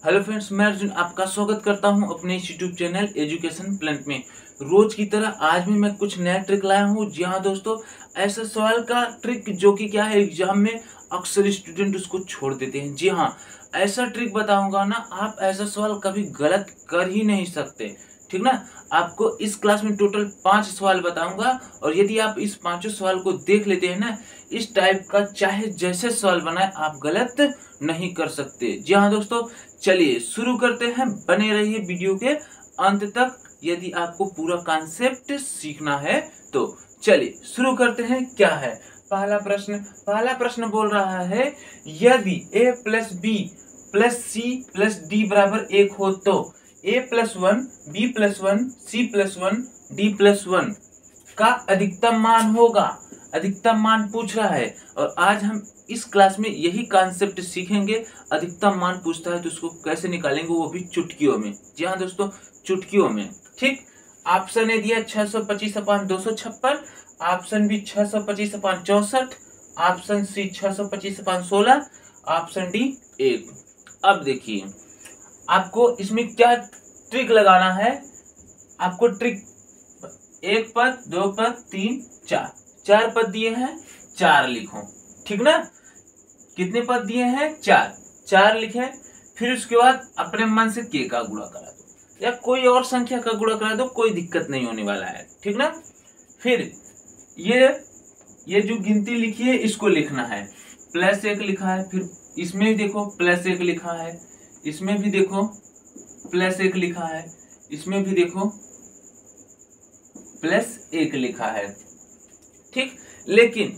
Hello friends, मैं अर्जुन आपका स्वागत करता हूं अपने इस यूट्यूब चैनल एजुकेशन प्लेनेट में। रोज की तरह आज भी मैं कुछ नया ट्रिक लाया हूं। जी हाँ दोस्तों, ऐसा सवाल का ट्रिक जो कि क्या है, एग्जाम में अक्सर स्टूडेंट उसको छोड़ देते हैं। जी हाँ, ऐसा ट्रिक बताऊंगा ना, आप ऐसा सवाल कभी गलत कर ही नहीं सकते। ठीक ना। आपको इस क्लास में टोटल 5 सवाल बताऊंगा और यदि आप इस पांचों सवाल को देख लेते हैं ना, इस टाइप का चाहे जैसे सवाल बनाए आप गलत नहीं कर सकते। जी हाँ दोस्तों, चलिए शुरू करते हैं। बने रहिए वीडियो के अंत तक यदि आपको पूरा कॉन्सेप्ट सीखना है तो। चलिए शुरू करते हैं। क्या है पहला प्रश्न बोल रहा है, यदि a plus B plus C plus D बराबर 1 हो तो a plus 1 b plus 1 c plus 1 d plus 1 का अधिकतम मान होगा। अधिकतम मान पूछ रहा है और आज हम इस क्लास में यही कॉन्सेप्ट सीखेंगे। अधिकतम मान पूछता है तो उसको कैसे निकालेंगे, वो भी चुटकियों में। जी हाँ दोस्तों, चुटकियों में। ठीक। ऑप्शन ए दिया 625/256, option B 625/64, option C 625/16, option D 1। अब देखिए आपको इसमें क्या ट्रिक लगाना है। आपको ट्रिक 1 पद 2 पद 3 4 4 पद दिए हैं, 4 लिखो। ठीक ना। कितने पद दिए हैं? 4 लिखे। फिर उसके बाद अपने मन से के का गुणा करा दो या कोई और संख्या का गुणा करा दो, कोई दिक्कत नहीं होने वाला है। ठीक ना। फिर ये जो गिनती लिखी है इसको लिखना है। +1 लिखा है, फिर इसमें भी देखो +1 लिखा है, इसमें भी देखो +1 लिखा है, इसमें भी देखो +1 लिखा है। ठीक। लेकिन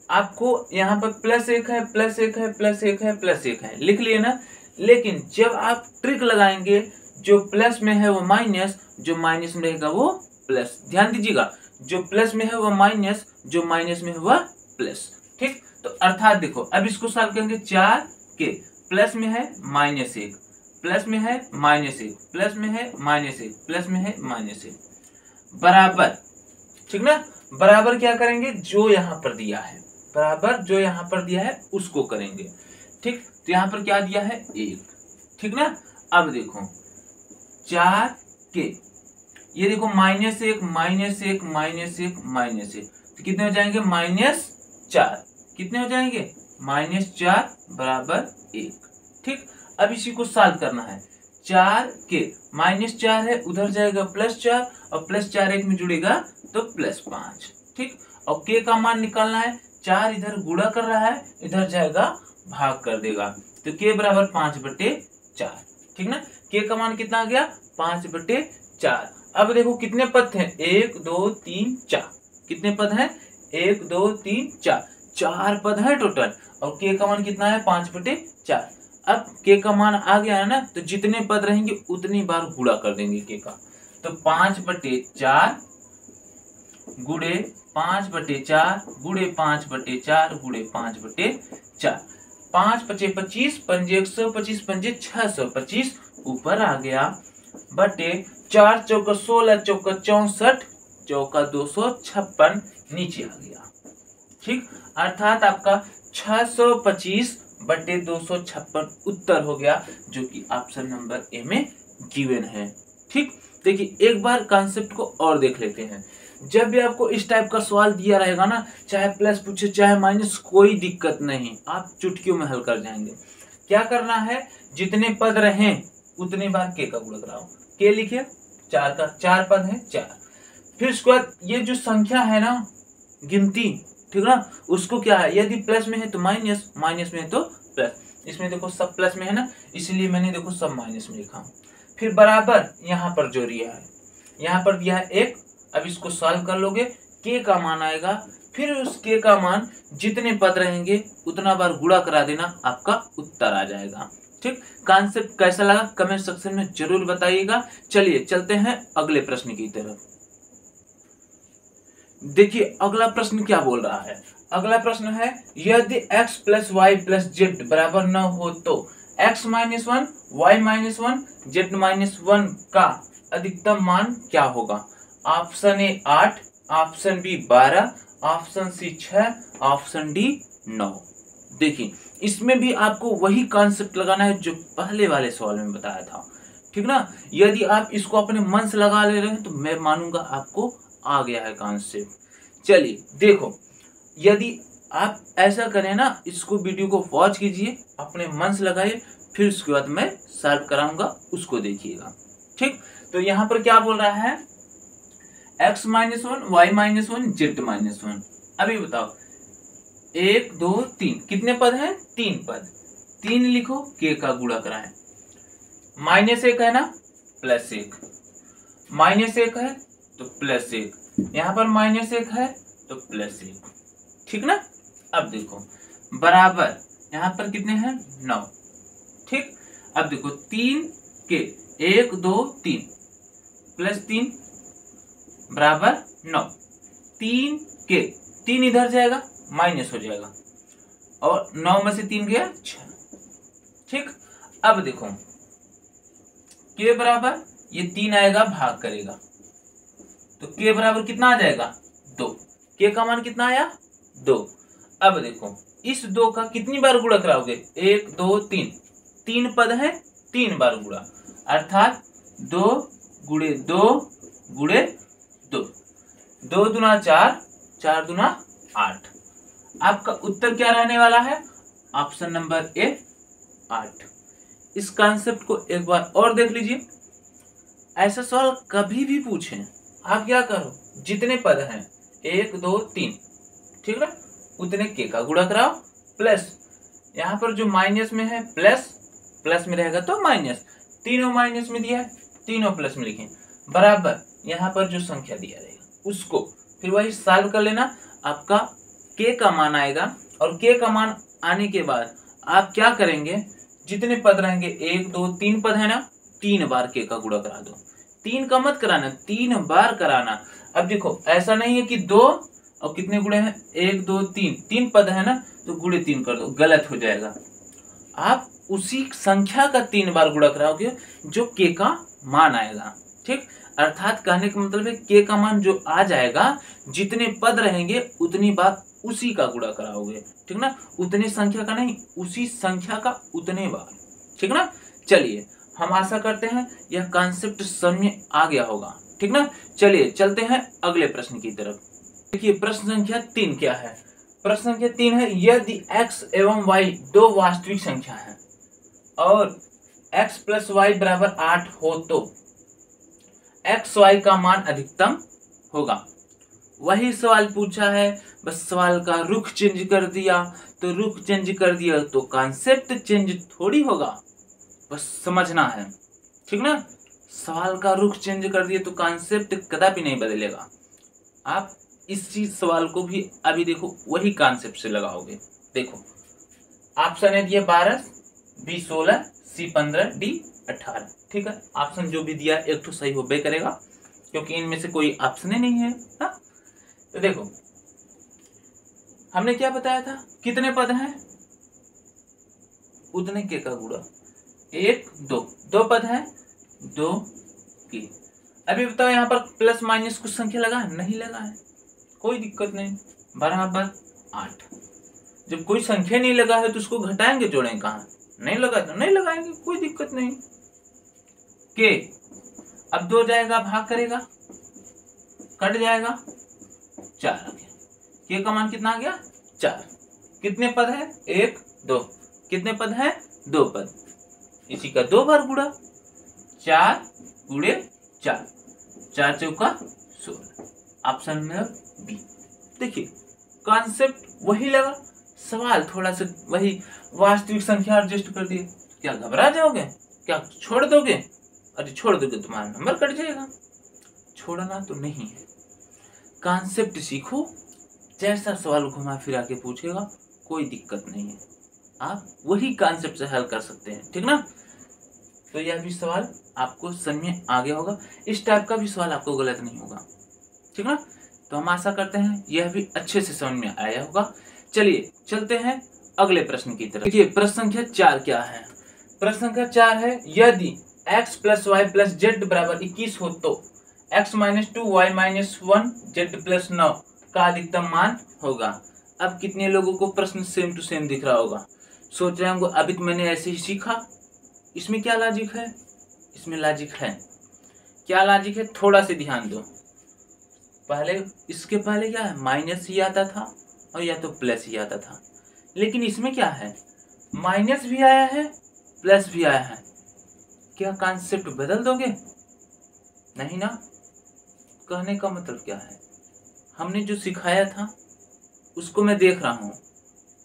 आपको यहाँ पर +1 है, +1 है, +1 है, +1 है, लिख लिए ना। लेकिन जब आप ट्रिक लगाएंगे, जो प्लस में है वो माइनस, जो माइनस में रहेगा वो प्लस। ध्यान दीजिएगा, जो प्लस में है वो माइनस, जो माइनस में है वह प्लस। ठीक। तो अर्थात देखो अब इसको सॉल्व करेंगे। 4 के प्लस में है -1, प्लस में है -1, प्लस में है -1, प्लस में है -1 बराबर। ठीक ना। बराबर क्या करेंगे, जो यहाँ पर दिया है, बराबर जो यहाँ पर दिया है उसको करेंगे। ठीक। तो यहाँ पर क्या दिया है 1। ठीक ना। अब देखो 4 के ये देखो -1 -1 -1 तो कितने हो जाएंगे? -4। कितने हो जाएंगे? -4 बराबर 1। ठीक। अब इसी को सॉल्व करना है। 4 के -4 है, उधर जाएगा +4 और +4 एक में जुड़ेगा तो +5। ठीक। और के का मान निकालना है। 4 इधर गुणा कर रहा है, इधर जाएगा भाग कर देगा, तो के बराबर 5/4। ठीक ना। के का मान कितना आ गया? 5/4। अब देखो कितने पद थे? 1 2 3 4। कितने पद हैं? 1 2 3 4, 4 पद है टोटल। और के का मान कितना है? 5/4। अब के का मान आ गया है ना, तो जितने पद रहेंगे उतनी बार गुणा कर देंगे के का। तो 5/4 गुणे 5/4 गुणे 5/4 गुणे 5/4। 5×5 = 25, 5×1 = 25, 5×6 = 625 ऊपर आ गया, बटे 4 चौका 16, चौका 64, चौका 256 नीचे आ गया। ठीक। अर्थात आपका 625/256 उत्तर हो गया, जो कि ऑप्शन नंबर ए में गिवन है। ठीक। देखिए एक बार कॉन्सेप्ट को और देख लेते हैं। जब भी आपको इस टाइप का सवाल दिया रहेगा ना, चाहे प्लस पूछे चाहे माइनस, कोई दिक्कत नहीं, आप चुटकियों में हल कर जाएंगे। क्या करना है, जितने पद रहे उतनी बार के का गुणा कराओ। के लिखिए, 4 का 4 पद है 4। फिर उसके बाद ये जो संख्या है ना, गिनती, ठीक ना, उसको क्या है, यदि प्लस में है तो माइनस, माइनस में है तो प्लस। इसमें देखो सब प्लस में है ना, इसलिए मैंने देखो सब माइनस में लिखा। फिर बराबर यहाँ पर जो दिया है, यहाँ पर दिया है 1। अब इसको सॉल्व कर लोगे, के का मान आएगा। फिर उस के का मान जितने पद रहेंगे उतना बार गुणा करा देना, आपका उत्तर आ जाएगा। ठीक। कॉन्सेप्ट कैसा लगा कमेंट सेक्शन में जरूर बताइएगा। चलिए चलते हैं अगले प्रश्न की तरफ। देखिए अगला प्रश्न क्या बोल रहा है। अगला प्रश्न है, यदि x + y + z बराबर 9 हो तो x - 1 y - 1 z - 1 का अधिकतम मान क्या होगा। Option A 8, option B 12, option C 6, option D 9। देखिए इसमें भी आपको वही कॉन्सेप्ट लगाना है जो पहले वाले सवाल में बताया था, ठीक ना। यदि आप इसको अपने मन से लगा ले रहे हैं तो मैं मानूंगा आपको आ गया है कॉन्सेप्ट। चलिए देखो, यदि आप ऐसा करें ना, इसको वीडियो को वॉच कीजिए, अपने मन से लगाइए, फिर उसके बाद मैं सॉल्व कराऊंगा, उसको देखिएगा, ठीक। तो यहाँ पर क्या बोल रहा है, x -1 y -1 z -1। अभी बताओ 1 2 3 कितने पद हैं, 3 पद, 3 लिखो, k का गुणा कराएं, -1 है ना, +1, -1 है तो +1, यहाँ पर -1 है तो +1, ठीक ना। अब देखो बराबर, यहाँ पर कितने हैं, 9, ठीक। अब देखो 3 के 1 2 3 +3 बराबर 9, 3 के 3 इधर जाएगा माइनस हो जाएगा, और 9 में से 3 गया 6, ठीक। अब देखो के बराबर, ये 3 आएगा भाग करेगा तो के बराबर कितना आ जाएगा, 2, के का मान कितना आया, 2। अब देखो इस 2 का कितनी बार गुणा कराओगे, 1 2 3, 3 पद है, 3 बार गुणा, अर्थात 2 गुणे 2 गुणे 2, 2 दूना 4, 4 दूना 8। आपका उत्तर क्या रहने वाला है, ऑप्शन नंबर ए 8। इस कॉन्सेप्ट को एक बार और देख लीजिए। ऐसा सवाल कभी भी पूछें, आप क्या करो, जितने पद हैं 1 2 3, ठीक है, उतने के का गुणा कराओ, प्लस यहाँ पर जो माइनस में है प्लस, प्लस में रहेगा तो माइनस, तीनों माइनस में दिया है, तीनों प्लस में लिखें, बराबर यहाँ पर जो संख्या दिया रहेगा उसको फिर वही सॉल्व कर लेना, आपका के का मान आएगा। और के का मान आने के बाद आप क्या करेंगे, जितने पद रहेंगे 1 2 3 पद है ना, 3 बार के का गुणा करा दो, 3 का मत कराना, 3 बार कराना। अब देखो ऐसा नहीं है कि 2 और कितने गुणे हैं, 1 2 3, 3 पद है ना तो गुणे 3 कर दो, गलत हो जाएगा। आप उसी संख्या का 3 बार गुणा कराओगे जो के का मान आएगा, ठीक। अर्थात कहने का मतलब है के का मान जो आ जाएगा, जितने पद रहेंगे उतनी बार उसी का गुणा कराओगे, ठीक ना, उतनी संख्या का नहीं, उसी संख्या का उतने बार, ठीक ना। चलिए हम आशा करते हैं यह कॉन्सेप्ट समझ में आ गया होगा, ठीक ना। चलिए चलते हैं अगले प्रश्न की तरफ। देखिए प्रश्न संख्या 3 क्या है, प्रश्न संख्या 3 है, यदि x एवं y दो वास्तविक संख्या है और x + y बराबर 8 हो तो x y का मान अधिकतम होगा। वही सवाल पूछा है, बस सवाल का रुख चेंज कर दिया, तो रुख चेंज कर दिया तो कॉन्सेप्ट चेंज थोड़ी होगा, बस समझना है, ठीक ना। सवाल का रुख चेंज कर दिए तो कॉन्सेप्ट कदापि नहीं बदलेगा। आप इसी सवाल को भी अभी देखो वही कॉन्सेप्ट से लगाओगे। देखो ऑप्शन है दिया 12, बी 16, सी 15, डी 18, ठीक है। ऑप्शन जो भी दिया एक तो सही होबे करेगा, क्योंकि इनमें से कोई ऑप्शन ही नहीं है ना। तो देखो हमने क्या बताया था, कितने पद हैं उतने के का गुणा, 1 2, 2 पद हैं 2 के। अभी बताओ यहाँ पर प्लस माइनस कुछ संख्या लगा है, नहीं लगा है, कोई दिक्कत नहीं, बराबर 8। जब कोई संख्या नहीं लगा है तो उसको घटाएंगे जोड़ेंगे कहाँ, नहीं लगा तो नहीं लगाएंगे, कोई दिक्कत नहीं। के अब 2 जाएगा भाग करेगा, कट जाएगा, 4 आ गया, के का मान कितना आ गया 4। कितने पद है 1 2, कितने पद है 2 पद, इसी का 2 बार गुणा, 4 गुणे 4, 4 चौका 16, ऑप्शन नंबर बी। देखिए कॉन्सेप्ट वही लगा, सवाल थोड़ा सा वही वास्तविक संख्या एडजस्ट कर दिए। क्या घबरा जाओगे, क्या छोड़ दोगे, अरे छोड़ दोगे तुम्हारा नंबर कट जाएगा, छोड़ना तो नहीं है। कॉन्सेप्ट सीखो, जैसा सवाल घुमा फिरा के पूछेगा कोई दिक्कत नहीं है, आप वही कॉन्सेप्ट से हल कर सकते हैं, ठीक ना। तो यह भी सवाल आपको समझ में आ गया होगा, इस टाइप का भी सवाल आपको गलत नहीं होगा, ठीक ना। तो हम आशा करते हैं यह भी अच्छे से समझ में आया होगा। चलिए चलते हैं अगले प्रश्न की तरफ। देखिए प्रश्न संख्या 4 क्या है, प्रश्न संख्या 4 है, यदि x + y + z बराबर 21 हो तो x - 2 y - 1 z + 9 का अधिकतम मान होगा। अब कितने लोगों को प्रश्न सेम टू सेम दिख रहा होगा, सोच रहे होंगे अभी तो मैंने ऐसे ही सीखा, इसमें क्या लॉजिक है? इसमें लॉजिक है। क्या लॉजिक है? थोड़ा सा ध्यान दो। पहले इसके पहले क्या है, माइनस ही आता था और या तो प्लस ही आता था, लेकिन इसमें क्या है, माइनस भी आया है प्लस भी आया है। क्या कॉन्सेप्ट बदल दोगे? नहीं ना। कहने का मतलब क्या है, हमने जो सिखाया था उसको मैं देख रहा हूं,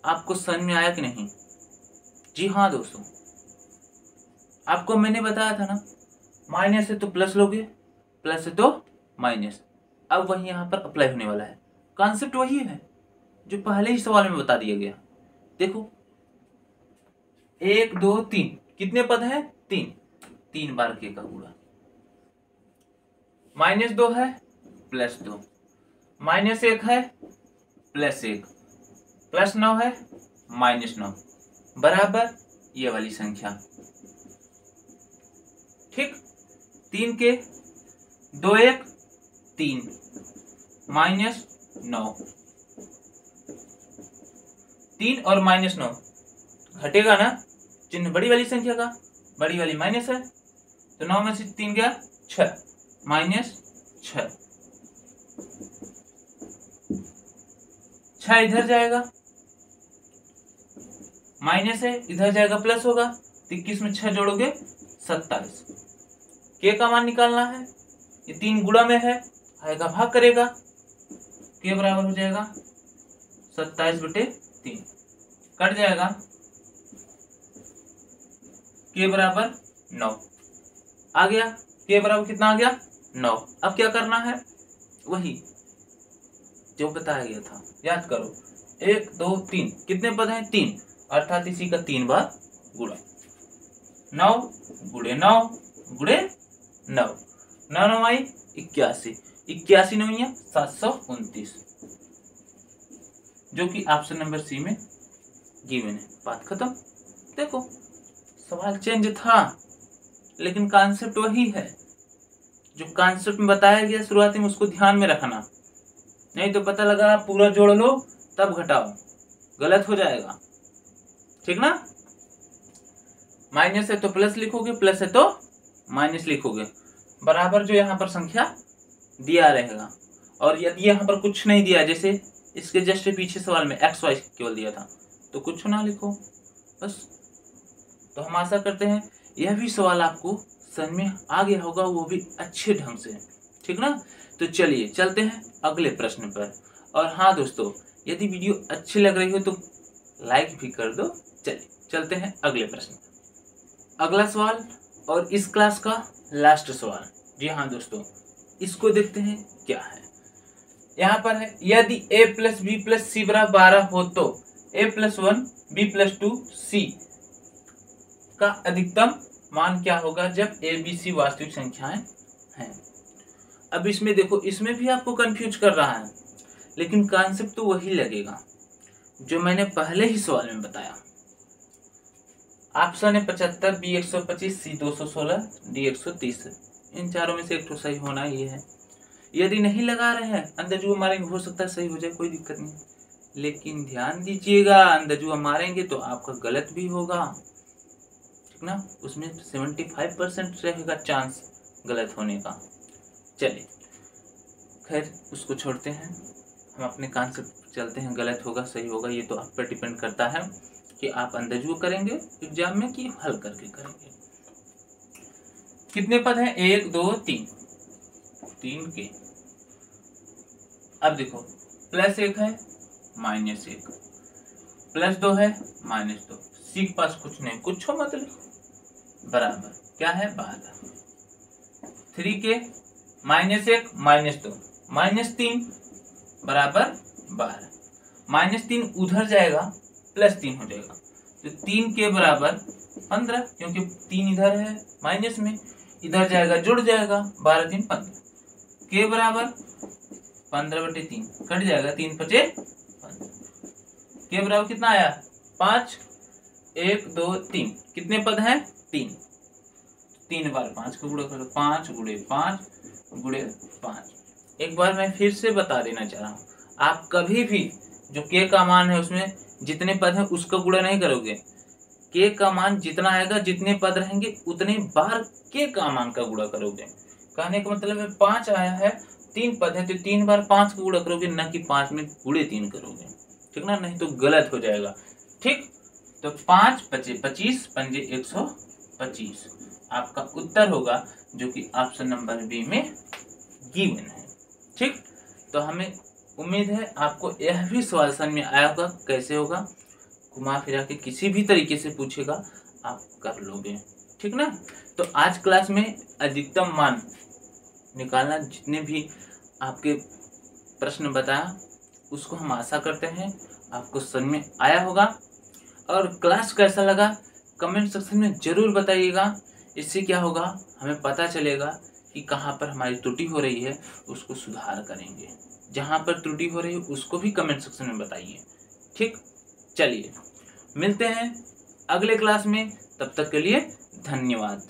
आपको समझ में आया कि नहीं? जी हाँ दोस्तों, आपको मैंने बताया था ना, माइनस है तो प्लस लोगे, प्लस है तो माइनस। अब वही यहां पर अप्लाई होने वाला है। कॉन्सेप्ट वही है जो पहले ही सवाल में बता दिया गया। देखो 1 2 3 कितने पद है? 3 बार के का गुणा। -2 है +2, -1 है +1, +9 है -9 बराबर ये वाली संख्या। ठीक, 3 के 2 1 3 -9, 3 और -9 घटेगा ना, चिन्ह बड़ी वाली संख्या का, बड़ी वाली माइनस है, तो 9 में से 3 गया 6, -6, 6 इधर जाएगा, माइनस है इधर जाएगा प्लस होगा, 21 में 6 जोड़ोगे 27। के का मान निकालना है, ये 3 गुणा में है, आएगा भाग करेगा, के बराबर हो जाएगा 27/3, कट जाएगा, के बराबर 9 आ गया। के बराबर कितना आ गया? 9। अब क्या करना है, वही जो बताया गया था, याद करो। 1 2 3 कितने पद हैं? 3, अर्थात इसी का 3 बार गुणा। 9 गुणे 9 गुणे 9, 9 9 आई 81, 81 9 729, जो कि ऑप्शन नंबर सी में गिवन है। बात खत्म। देखो सवाल चेंज था, लेकिन कॉन्सेप्ट वही है। जो कॉन्सेप्ट में बताया गया शुरुआती में उसको ध्यान में रखना, नहीं तो पता लगा पूरा जोड़ लो तब घटाओ, गलत हो जाएगा। ठीक ना। माइनस है तो प्लस लिखोगे, प्लस है तो माइनस लिखोगे, बराबर जो यहाँ पर संख्या दिया रहेगा। और यदि यहाँ पर कुछ नहीं दिया, जैसे इसके जस्ट पीछे सवाल में एक्स वाई केवल दिया था, तो कुछ ना लिखो बस। तो हम आशा करते हैं यह भी सवाल आपको समझ में आ गया होगा, वो भी अच्छे ढंग से। ठीक ना। तो चलिए चलते हैं अगले प्रश्न पर। और हाँ दोस्तों, यदि वीडियो अच्छी लग रही हो तो लाइक भी कर दो। चलिए चलते हैं अगले प्रश्न। अगला सवाल और इस क्लास का लास्ट सवाल। जी हाँ दोस्तों, इसको देखते हैं क्या है। यहाँ पर है, यदि a + b + c = 12 हो तो a + 1 b + 2 c का अधिकतम मान क्या होगा जब a b c वास्तविक संख्याएं हैं। अब इसमें देखो, इसमें भी आपको कंफ्यूज कर रहा है, लेकिन कॉन्सेप्ट तो वही लगेगा जो मैंने पहले ही सवाल में बताया। ऑप्शन है 75, बी 125, सी 216, डी 130। इन चारों में से एक तो सही होना ये है। यदि नहीं लगा रहे हैं, अंदरजुआ मारेंगे, हो सकता है सही हो जाए, कोई दिक्कत नहीं। लेकिन ध्यान दीजिएगा, अंदरजुआ मारेंगे तो आपका गलत भी होगा। ठीक ना। उसमें 75% रहेगा चांस गलत होने का। चलिए खैर उसको छोड़ते हैं, हम अपने कॉन्सेप्ट चलते हैं। गलत होगा सही होगा ये तो आप पर डिपेंड करता है कि आप अंदाजुआ करेंगे एग्जाम में कि हल करके करेंगे। कितने पद हैं? 1 2 3, 3 के। अब देखो +1 है -1, +2 है -2, सी के पास कुछ नहीं, कुछ हो मत लिखो, बराबर क्या है 12। 3 के -1 -2 -3 बराबर 12, -3 उधर जाएगा +3 हो जाएगा, तो 3 के बराबर 15, क्योंकि 3 इधर है माइनस में, इधर जाएगा जुड़ जाएगा, 12 3 15, के बराबर 15/3 कट जाएगा, 3 5 15, के बराबर कितना आया 5। 1 2 3 कितने पद हैं? 3, 3 बार 5 का गुणा करो, 5 गुणे 5 गुणे 5। एक बार मैं फिर से बता देना चाह रहा हूँ, आप कभी भी जो के का मान है उसमें जितने पद हैं उसका गुणा नहीं करोगे, के का मान जितना आएगा, जितने पद रहेंगे उतने बार के का मान का गुणा करोगे। कहने का मतलब है 5 आया है, 3 पद है तो 3 बार 5 का गुणा करोगे, न कि 5 में गुणे 3 करोगे, ठीक ना, नहीं तो गलत हो जाएगा। ठीक, तो 5 पचे 25 पंजे 125 आपका उत्तर होगा, जो कि ऑप्शन नंबर बी में गिवन है। ठीक, तो हमें उम्मीद है आपको यह भी सवाल समझ में आया होगा कैसे होगा, घुमा फिरा के किसी भी तरीके से पूछेगा आप कर लोगे, ठीक ना। तो आज क्लास में अधिकतम मान निकालना, जितने भी आपके प्रश्न बताया उसको हम आशा करते हैं आपको समझ में आया होगा। और क्लास कैसा लगा कमेंट सेक्शन में जरूर बताइएगा। इससे क्या होगा, हमें पता चलेगा कि कहाँ पर हमारी त्रुटि हो रही है, उसको सुधार करेंगे। जहाँ पर त्रुटि हो रही है उसको भी कमेंट सेक्शन में बताइए। ठीक, चलिए मिलते हैं अगले क्लास में, तब तक के लिए धन्यवाद।